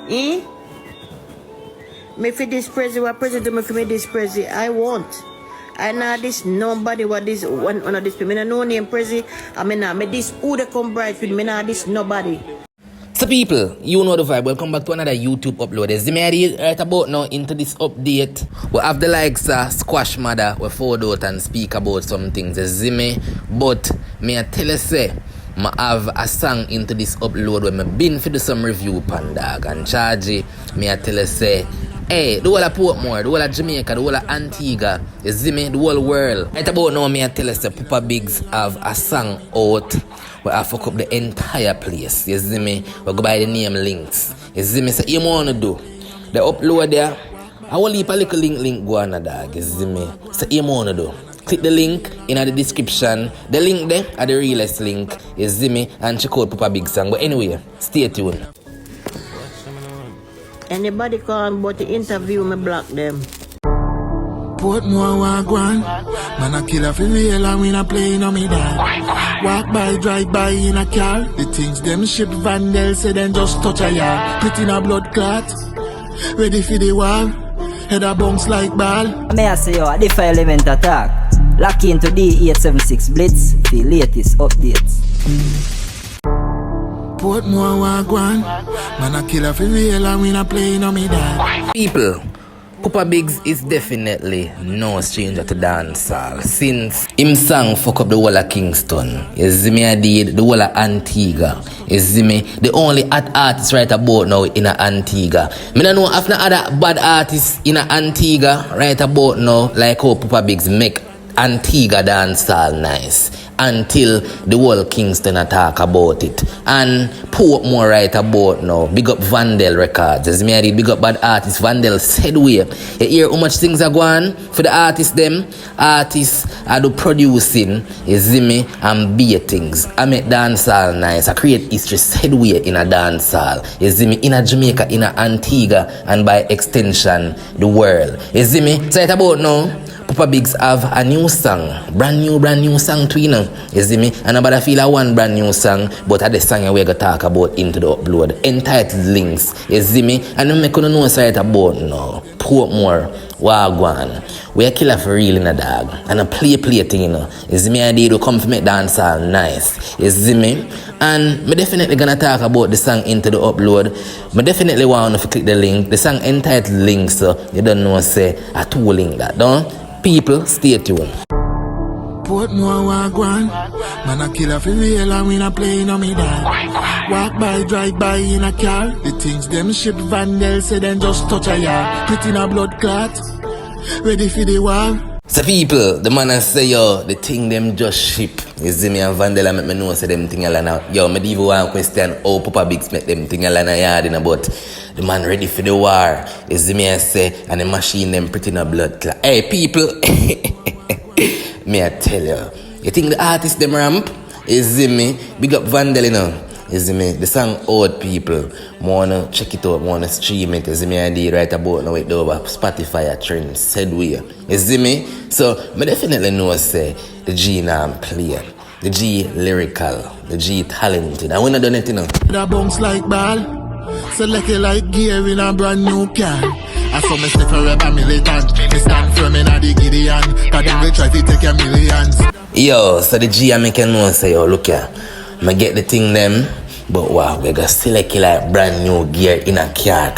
Eh? Me for this PREZZI, what PREZZI do me for me this PREZZI? I won't. I know this nobody what this one of this people. Me no name PREZZI. I mean me this who they come bright with me nah this nobody. So people, you know the vibe. Welcome back to another YouTube upload. As me right about now into this update. We have the likes Squash Mother we forward out and speak about some things. As me, but me I tell you say I have a song into this upload when I been for do some review pan dog and charge me I tell you say hey, the whole of Portmore, the whole of Jamaica, the whole of Antigua, you see me, the whole world. Right about now, me I tell you, say, PuppaBiggs have a song out where I fuck up the entire place. You see me? We go by the name Links. You see me? So, you wanna do? The upload there, I will leave a little link go on a dog. You see me? So, you wanna do? Click the link in the description. The link there are the realest link. You see me? And check out PuppaBiggs song. But anyway, stay tuned. Anybody call but the interview me block them. Portmore wagwan, man a killer for real and we not playing on me dad. Walk by, drive by in a car. The things them ship vandals say then just touch a yard. Put in a blood clot, ready for the war. Head a bounce like ball. May I say a different element attack. Lock into the EXP0SE Blitz, the latest updates. Portmore wagwan, man a killer for real and we not playing on me dad. People, PuppaBiggs is definitely no stranger to dancehall since him sang fuck up the whole of Kingston. You see me, I did the whole of Antigua. You see me, the only hot artist right about now in a Antigua. Me don't know if no other bad artists in a Antigua right about now like how PuppaBiggs make Antigua dancehall nice. Until the whole Kingston talk about it. And Portmore right about now. Big up Vandal Records. As me I did big up bad artist Vandal said way. You hear how much things are going for the artists them? Artists are do producing, you see me, and be things. I make dancehall nice. I create history said way in a dancehall. You see me, in a Jamaica, in a Antigua, and by extension, the world. You see me? So it's about now. PuppaBiggs have a new song, brand new song to you know. You see me? And about I feel a one brand new song, but at the song we're gonna talk about into the upload. Entitled Links. You see me? And I'm gonna know right about now. Portmore, wagwan. We're a killer for real in a dog. And a play thing, you know. You see me? I did to come to make dancehall nice. You see me? And me definitely gonna talk about the song into the upload. Me definitely want to click the link. The song entitled Links, so you don't know say a two link that, don't? People, stay tuned. Portmore wagwan, man a killer for real and we not playing on me dad. Walk by, drive by in a car. The things them ship vandals say then just touch a yard. Put in a blood clot, ready for the war. So people, the man say yo, the thing them just ship. You see me and Vandal make me know say them thing alana. Yo, me even want question how PuppaBiggs make them thing alana yard in about the man ready for the war. You see me I say and the machine them pretty in a blood clot. Hey people, me I tell you think the artist them ramp? You see me? Big up Vandal you know. You see me? The song old people. Wanna check it out, wanna stream it. You see me? I did right about now it over Spotify a trend said we. You see me? So me definitely know say the G now play. The G lyrical, the G talented. And we not done it you know. That bounce like ball. Select it like gear in a brand new car. I saw me stay forever militant. Me stand firm in a the Gideon. Cause them will try to take your millions. Yo, so the G I make you know say yo look here. I get the thing them, but wow, we got select like brand new gear in a car.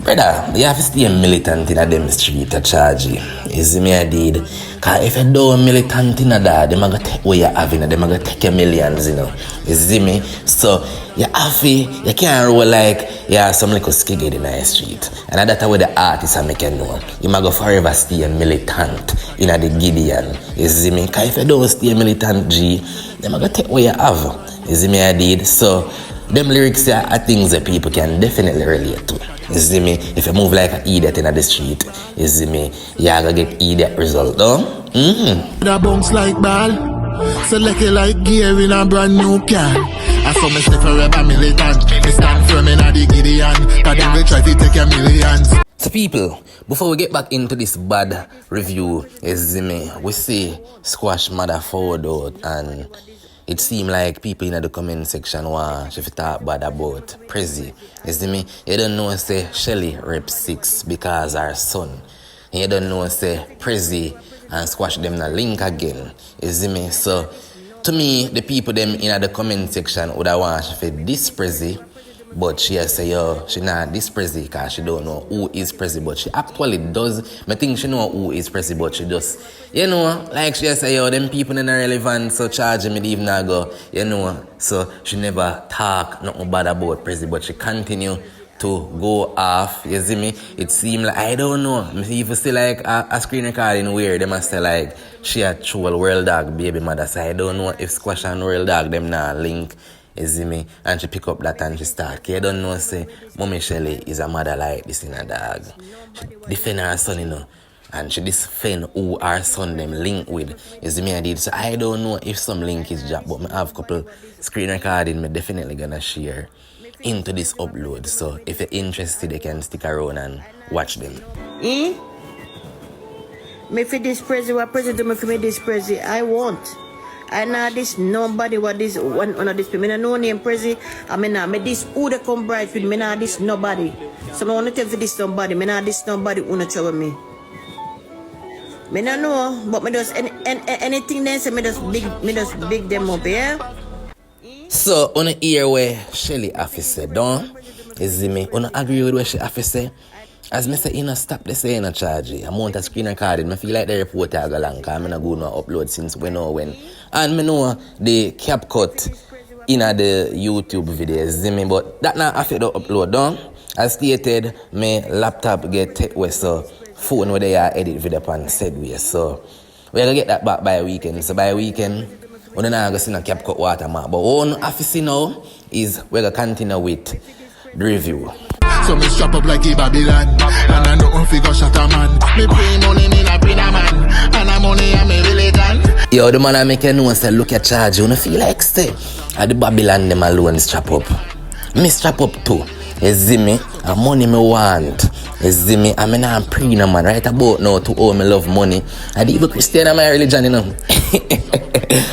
Brother, you have to stay militant in a them street to charge you. You see me I did. Cause if you don't militant in a that, them are gonna take what you have in them are gonna take your millions, you know. You see me? So you have to, you can't roll like yeah, some little skiggy in the street. And that's where the artists are making know. You might go forever stay militant in a the Gideon. You see me? Cause if you don't stay militant G, them are gonna take what you have. You see me I did. So them lyrics are things that people can definitely relate to. You see me? If you move like an idiot in the street, you see me, you're gonna get idiot result, though. That bounce like ball. Select it like gear in a brand new car. I saw me stay forever militant. Me stand firm in a the Gideon. Cause them will try to take your millions. So people, before we get back into this bad review, you see me, we see Squash Mother forward out and it seemed like people in the comment section want she talk bad about PREZZI. You see me? You don't know say Shelly rep 6 because her son. And you don't know say PREZZI and squash them na link again. You see me? So to me, the people them in the comment section would have want she for this PREZZI, but she has say yo, she not this PREZZI because she don't know who is PREZZI, but she actually does. I think she know who is PREZZI, but she just, you know, like she has say yo, them people not relevant, so charging me even now go, you know. So she never talk nothing bad about PREZZI, but she continue to go off, you see me? It seemed like, I don't know, if you see like a screen recording where they must say like, she a troll World Dog baby mother, so I don't know if Squash and World Dog them now link, you see me? And she pick up that and she start, you don't know, say, Mommy Shelly is a mother like this in a dog. She defend her son, you know, and she defend who her son them link with, you see me? I did, so I don't know if some link is dropped, but I have a couple screen recording, me definitely gonna share into this upload, so if you're interested you can stick around and watch them. Me for this PREZZI, what PREZZI do me for me this PREZZI, I won't. I know this nobody what this one of this people. I know name PREZZI. I mean me this who they come bright with me nah this nobody. So I wanna tell for this somebody, me nah this nobody who not trouble me. Me nah know, but me just anything they say me just big them up, yeah? So on the ear where Shelly have to say, don't you see me? On agree with what she have to say? As me say, you know, stop the saying a charge. I'm on the screen recording. I feel like the report I go long, because I'm not going to upload since we know when. And I know the cap cut in the YouTube videos, see me, but that not affect the upload, don't? As stated, my laptop get take away, so phone where they are edit video upon said way. So we're going to get that back by weekend. So by weekend, we're not going to see no cap cut watermark. But what we have to see now is we're going to continue with the review. So me strap up like a Babylon, and I know one figure shot a man. Me pay money, me not pay a man, and I'm money and me religion. Yo, the man I make you know say look at charge. You don't feel like stay at the Babylon them alone strap up. Me strap up too. You see me? And money me want. You see me? I mean I'm praying man right about now to owe me love money. And even Christian and my religion, you know.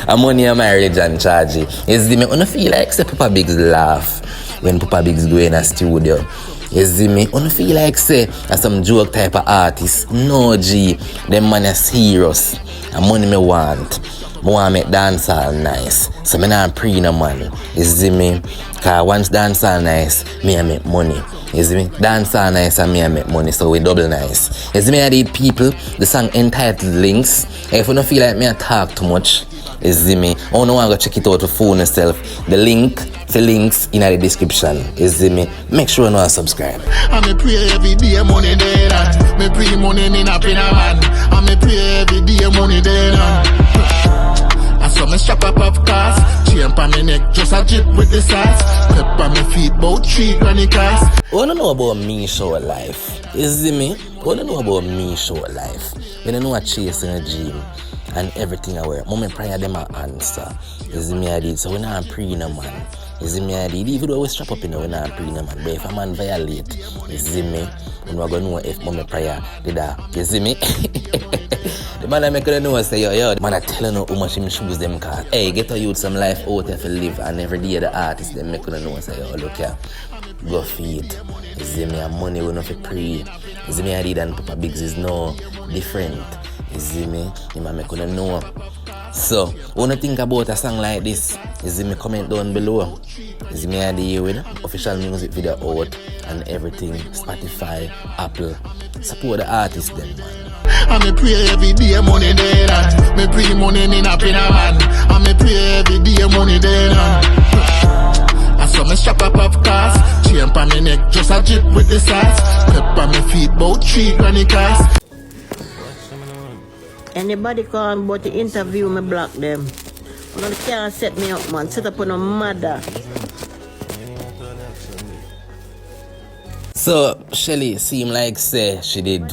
And money and my religion charge. You see me? I don't feel like say PuppaBiggs laugh when PuppaBiggs do in a studio. You see me? I don't feel like say as some joke type of artist. No G. Them man is serious. And money me want. I want to make dancehall nice. So I not pre no man. You see me? Because once dancehall nice, me I make money. You see me? Dancehall nice and me I make money. So we double nice. You see me? I did people, the song entitled Links. If you don't feel like me I talk too much, you see me? I don't want to go check it out to phone yourself. The link, the links in the description. You see me? Make sure you know subscribe. I me pray every day money there that. Me pray money me not pay no man. I me pray every day money there that. I saw me strap up of cars, chain pa me neck, just a drip with the sauce. Pep on me feet, bout 3 granny cars. What do you know about me short life? You see me? What do you know about me short life? When you know I chasing a dream and everything I wear, moment prayer them a answer. You see me I did, so when I'm praying a man. You see me I did, even though I strap up in the when I'm praying a man. But if a man violate, you see me, when we're gonna know if moment prayer did that. You see me? The man I make you know say, yo, the man I telling you how much him shoes them cause. Hey, get a youth some life out there to live, and every day the artists them make you know say, yo, look here, go feed. You see me, and money will not be pre. You see me, I did and PuppaBiggs is no different. You see me, you man make you know. So, when you think about a song like this, you see me, comment down below. You see me, I did with official music video out and everything, Spotify, Apple. Support the artists them, man. I me pray every day money there that. Me pray money me not pay no man. I me pray every day money there that. I saw me strap up of cars, chain pa me neck, just a drip with the sauce. Pep on me feet, bout 3 granny cars. Anybody call about the interview, me block them. You can't set me up, man. Set up on a mother. So, Shelly seem like say she did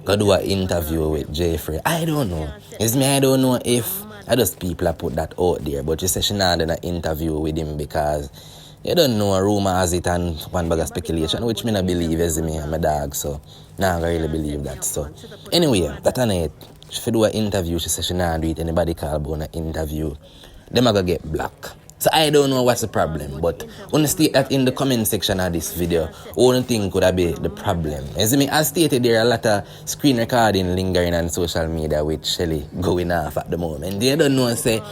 go do an interview with Jeffrey. I don't know. It's me, I don't know if I just people put that out there, but she said she not done an interview with him because you don't know, a rumor has it and one bag of speculation, which me not believe, as me and my dog, so nah, I really believe that. So anyway, that ain't it. She do an interview, she said she not do it. Anybody call about an interview them are gonna get black. So I don't know what's the problem, but only state that in the comment section of this video, only thing could have been the problem. As I stated, there are a lot of screen recording lingering on social media with Shelly going off at the moment. They don't know, say,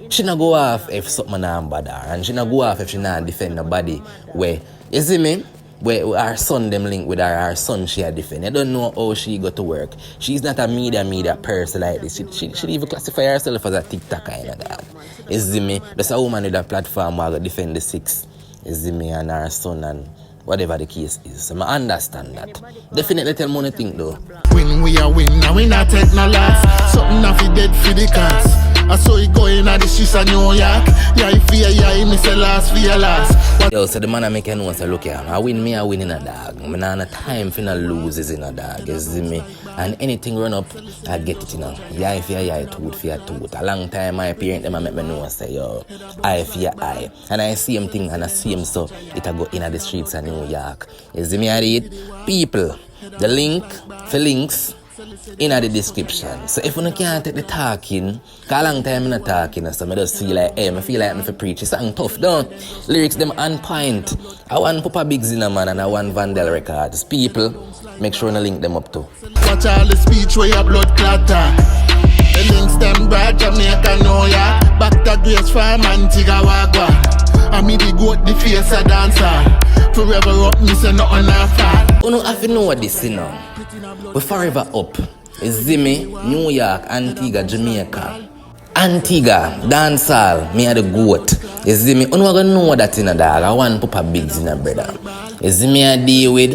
she not go off if something not bother her, and she not go off if she not defend nobody where, you see me? Where our son them link with her son she a defend. I don't know how she go to work. She's not a media person like this. She even classify herself as a TikTok kind of dog. You see me? There's a woman with a platform who go defend the 6. You see me? And her son and whatever the case is. So I understand that. Definitely tell me what you think though. When we are win, now we not take no loss. Something off it dead for the cause. I saw it going at the streets of New York. Yeah, if you miss a last for your last. Yo, so the man I make a know, say, look here, I win in a dog. I don't have time for no loses in a dog, you see me? And anything run up, I get it, you know. Yeah, if you tooth for your tooth. A long time my parents them make me know, say, yo, eye for your eye. And I see him thing and I see him so it a go in the streets of New York. You see me, I read? People, the link for links in the description. So if you can't take the talking, cause a long time I'm not talking, so I just feel like, hey, I feel like I'm for preach. It's something tough, don't? Lyrics them on point. I want PuppaBiggs in a man and I want Vandal Records. People, make sure you link them up too. Watch all the speech where your blood clatter. The links them bad Jamaica know ya. Back to Grace Farm Antigua Wagwa. I me the goat, the face a dancer. Forever up, me say nothing off that. You know, have to know what this, you know. We're forever up. It's Zimmy, New York, Antigua, Jamaica. Antigua, dancehall, me are the goat. It's Zimmy, you know gonna know that in a dog. I want PuppaBiggs in a brother. It's Zimmy I deal with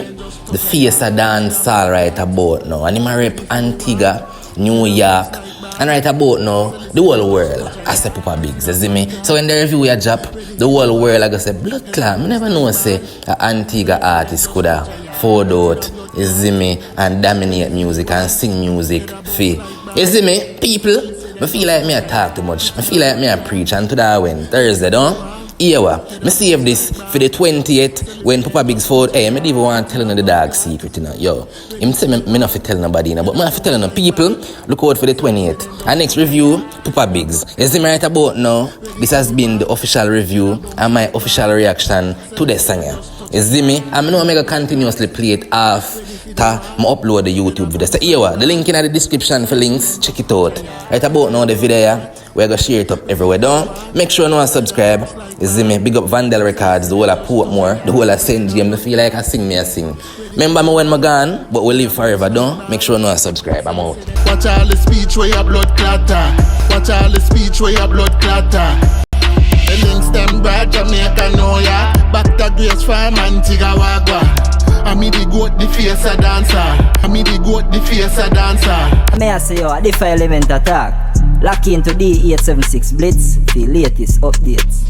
the face of dancehall right about now. And him a rep Antigua, New York, and right about now, the whole world. I say PuppaBiggs, you see me? So when they review your job, the whole world I go say, blood clot, I never know say an Antigua artist could have fold out, you see me, and dominate music and sing music for. You see me? People, I feel like me I talk too much. I feel like me I preach, and to that when Thursday, don't? Here, me save this for the 20th when PuppaBiggs fold. Hey, I don't even want to tell the dog secret, you know. Yo, him say me not to tell nobody, you know, but I have to tell people, look out for the 20th. And next review, PuppaBiggs. You see me right about now, this has been the official review and my official reaction to the song. You see me? I know I'm going to continuously play it after I upload the YouTube video. So here, the link in the description for links, check it out. Right about now, the video, we're going to share it up everywhere. Don't make sure you subscribe. You see me? Big up Vandal Records, the whole of Portmore, the whole of St. James. I feel like I sing. Remember me when I'm gone, but we live forever. Don't make sure you subscribe. I'm out. Watch all the speech where your blood clatter. Watch all the speech where your blood clatter. The links them bad Jamaica know ya. Back to Grace Farm Antigua Wagwa. I me the goat, the face a dancer. I me the goat, the face a dancer. May I say yo, a different element attack. Lock into the EXP0SE Blitz, the latest updates.